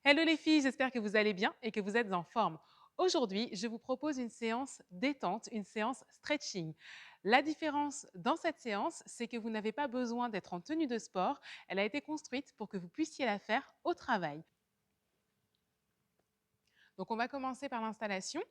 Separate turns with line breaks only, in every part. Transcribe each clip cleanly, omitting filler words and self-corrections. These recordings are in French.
Hello les filles, j'espère que vous allez bien et que vous êtes en forme. Aujourd'hui, je vous propose une séance détente, une séance stretching. La différence dans cette séance, c'est que vous n'avez pas besoin d'être en tenue de sport. Elle a été construite pour que vous puissiez la faire au travail. Donc, on va commencer par l'installation.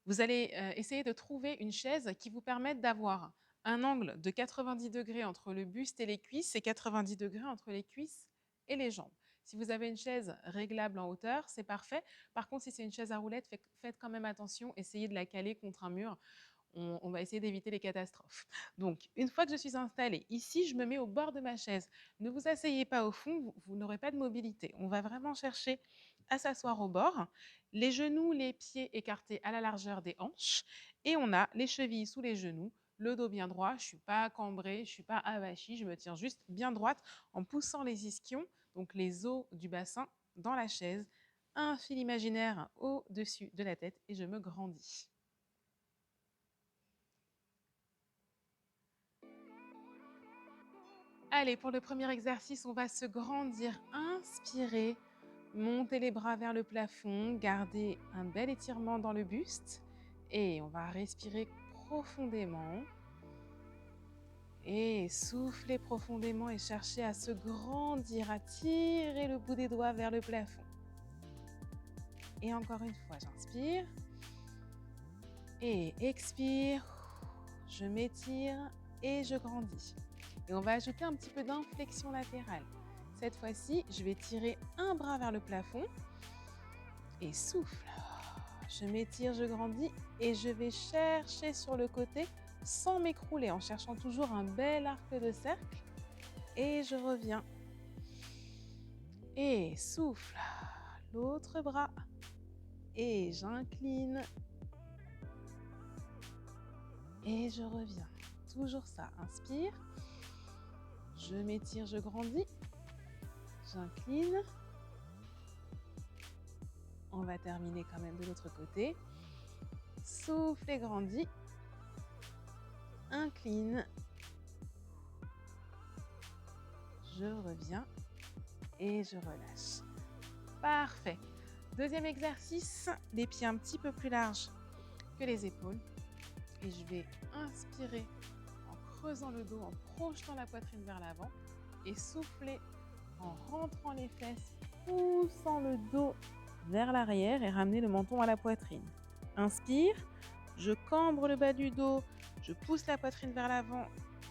Vous allez essayer de trouver une chaise qui vous permette d'avoir un angle de 90 degrés entre le buste et les cuisses et 90 degrés entre les cuisses et les jambes. Si vous avez une chaise réglable en hauteur, c'est parfait. Par contre, si c'est une chaise à roulettes, faites quand même attention, essayez de la caler contre un mur. On va essayer d'éviter les catastrophes. Donc, une fois que je suis installée, ici, je me mets au bord de ma chaise. Ne vous asseyez pas au fond, vous n'aurez pas de mobilité. On va vraiment chercher à s'asseoir au bord, les genoux, les pieds écartés à la largeur des hanches, et on a les chevilles sous les genoux, le dos bien droit. Je ne suis pas cambrée, je ne suis pas avachie, je me tiens juste bien droite en poussant les ischions, donc les os du bassin, dans la chaise, un fil imaginaire au-dessus de la tête et je me grandis. Allez, pour le premier exercice, on va se grandir. Inspirez, montez les bras vers le plafond, gardez un bel étirement dans le buste et on va respirer profondément. Et soufflez profondément et cherchez à se grandir, à tirer le bout des doigts vers le plafond. Et encore une fois, j'inspire et expire. Je m'étire et je grandis. Et on va ajouter un petit peu d'inflexion latérale. Cette fois-ci, je vais tirer un bras vers le plafond et souffle. Je m'étire, je grandis et je vais chercher sur le côté sans m'écrouler, en cherchant toujours un bel arc de cercle. Et je reviens. Et souffle. L'autre bras. Et j'incline. Et je reviens. Toujours ça. Inspire. Je m'étire, je grandis. J'incline. On va terminer quand même de l'autre côté. Souffle et grandis. Incline. Je reviens et je relâche. Parfait. Deuxième exercice, les pieds un petit peu plus larges que les épaules. Et je vais inspirer en creusant le dos, en projetant la poitrine vers l'avant et souffler en rentrant les fesses, poussant le dos vers l'arrière et ramener le menton à la poitrine. Inspire, je cambre le bas du dos, je pousse la poitrine vers l'avant,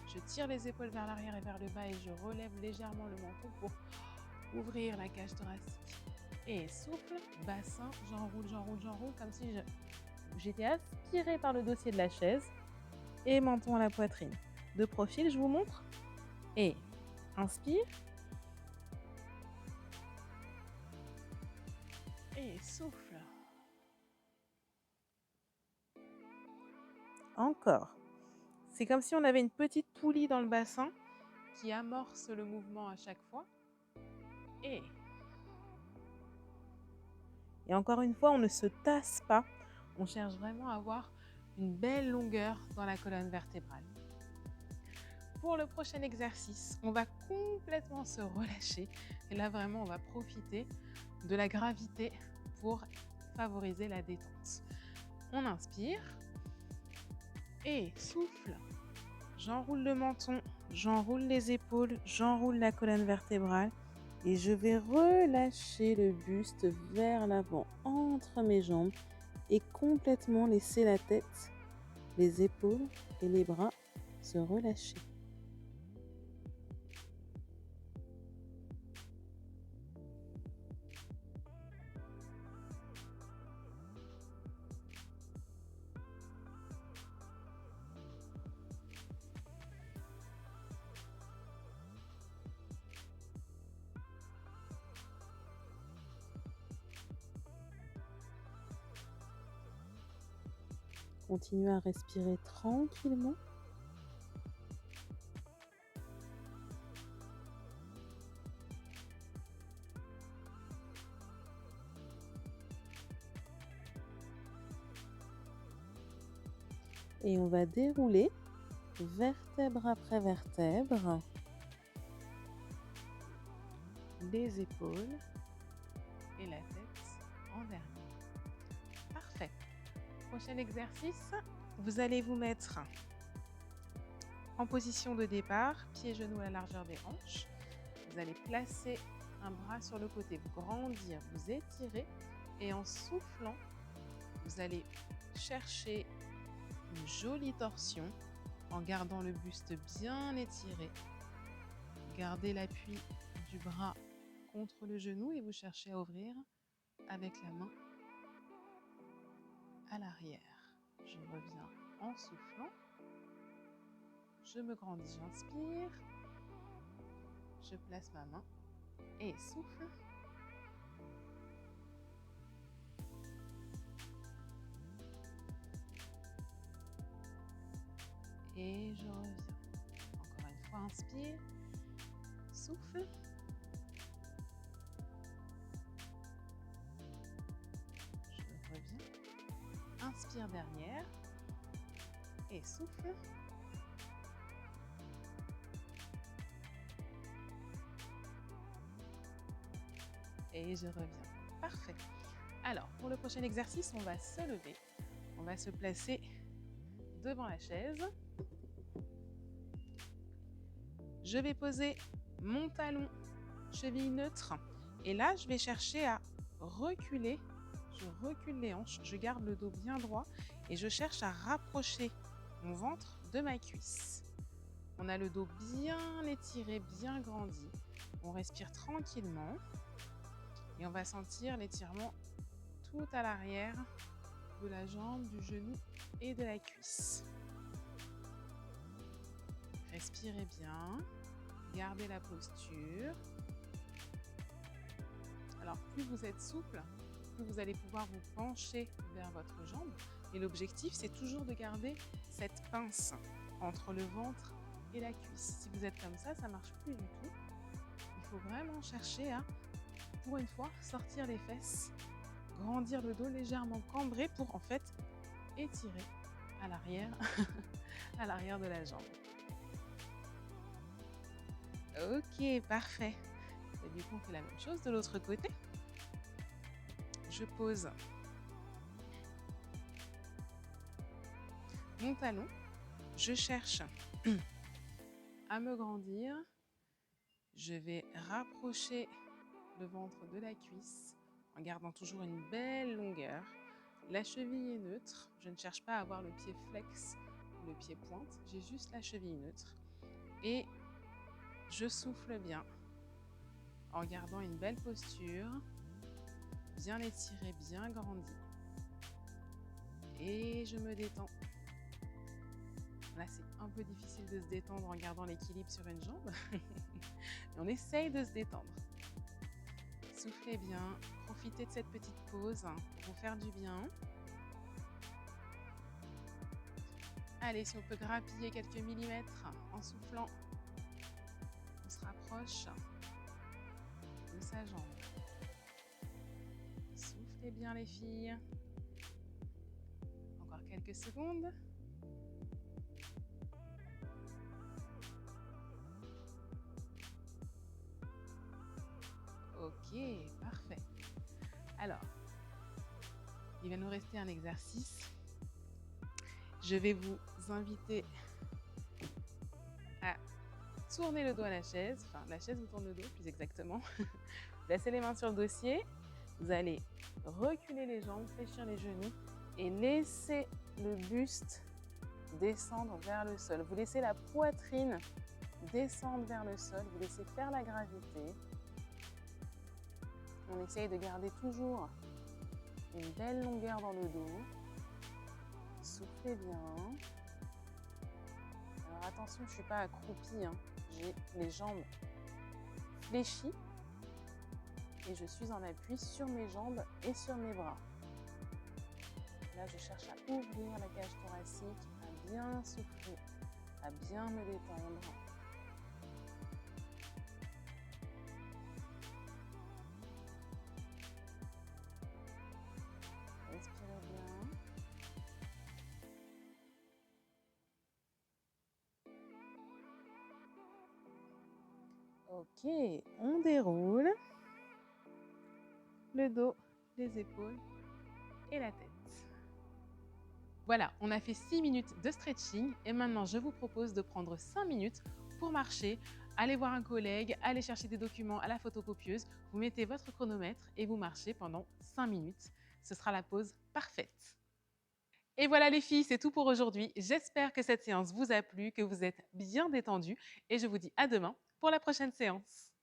je tire les épaules vers l'arrière et vers le bas et je relève légèrement le menton pour ouvrir la cage thoracique. Et souffle, bassin, j'enroule, j'enroule, j'enroule comme si j'étais aspirée par le dossier de la chaise et menton à la poitrine. De profil, je vous montre. Et inspire. Et souffle. Encore. C'est comme si on avait une petite poulie dans le bassin qui amorce le mouvement à chaque fois. Et encore une fois, on ne se tasse pas. On cherche vraiment à avoir une belle longueur dans la colonne vertébrale. Pour le prochain exercice, on va complètement se relâcher. Et là, vraiment, on va profiter de la gravité pour favoriser la détente. On inspire et souffle. J'enroule le menton, j'enroule les épaules, j'enroule la colonne vertébrale et je vais relâcher le buste vers l'avant entre mes jambes et complètement laisser la tête, les épaules et les bras se relâcher. Continuez à respirer tranquillement. Et on va dérouler vertèbre après vertèbre les épaules et la Parfait. Prochain exercice, vous allez vous mettre en position de départ, pieds et genoux à la largeur des hanches. Vous allez placer un bras sur le côté, vous grandir, vous étirer et en soufflant, vous allez chercher une jolie torsion en gardant le buste bien étiré. Gardez l'appui du bras contre le genou et vous cherchez à ouvrir avec la main à l'arrière. Je reviens en soufflant. Je me grandis, j'inspire. Je place ma main et souffle. Et je reviens. Encore une fois, inspire. Souffle. Je reviens. Inspire dernière. Et souffle. Et je reviens. Parfait. Alors, pour le prochain exercice, on va se lever. On va se placer devant la chaise. Je vais poser mon talon, cheville neutre. Et là, je vais chercher à reculer. Je recule les hanches, je garde le dos bien droit et je cherche à rapprocher mon ventre de ma cuisse. On a le dos bien étiré, bien grandi. On respire tranquillement et on va sentir l'étirement tout à l'arrière de la jambe, du genou et de la cuisse. Respirez bien, gardez la posture. Alors, plus vous êtes souple, plus vous allez pouvoir vous pencher vers votre jambe. Et l'objectif, c'est toujours de garder cette pince entre le ventre et la cuisse. Si vous êtes comme ça ne marche plus du tout. Il faut vraiment chercher à, pour une fois, sortir les fesses, grandir le dos légèrement cambré pour en fait étirer à l'arrière, à l'arrière de la jambe. Ok, parfait. Et du coup, on fait la même chose de l'autre côté. Je pose mon talon. Je cherche à me grandir. Je vais rapprocher le ventre de la cuisse en gardant toujours une belle longueur. La cheville est neutre. Je ne cherche pas à avoir le pied flex ou le pied pointe. J'ai juste la cheville neutre. Et je souffle bien en gardant une belle posture, bien étirée, bien grandie. Et je me détends. Là, c'est un peu difficile de se détendre en gardant l'équilibre sur une jambe. Mais on essaye de se détendre. Soufflez bien, profitez de cette petite pause pour vous faire du bien. Allez, si on peut grappiller quelques millimètres en soufflant, on se rapproche de sa jambe. Soufflez bien les filles. Encore quelques secondes. Ok, parfait. Alors, il va nous rester un exercice. Je vais vous inviter à tourner le dos à la chaise. Enfin, la chaise vous tourne le dos, plus exactement. Placez les mains sur le dossier. Vous allez reculer les jambes, fléchir les genoux et laisser le buste descendre vers le sol. Vous laissez la poitrine descendre vers le sol. Vous laissez faire la gravité. On essaye de garder toujours une belle longueur dans le dos. Soufflez bien. Alors attention, je ne suis pas accroupie. J'ai les jambes fléchies et je suis en appui sur mes jambes et sur mes bras. Là, je cherche à ouvrir la cage thoracique, à bien souffler, à bien me détendre. Respirez bien. Ok, on déroule le dos, les épaules et la tête. Voilà, on a fait 6 minutes de stretching et maintenant je vous propose de prendre 5 minutes pour marcher, aller voir un collègue, aller chercher des documents à la photocopieuse. Vous mettez votre chronomètre et vous marchez pendant 5 minutes. Ce sera la pause parfaite. Et voilà les filles, c'est tout pour aujourd'hui. J'espère que cette séance vous a plu, que vous êtes bien détendues et je vous dis à demain pour la prochaine séance.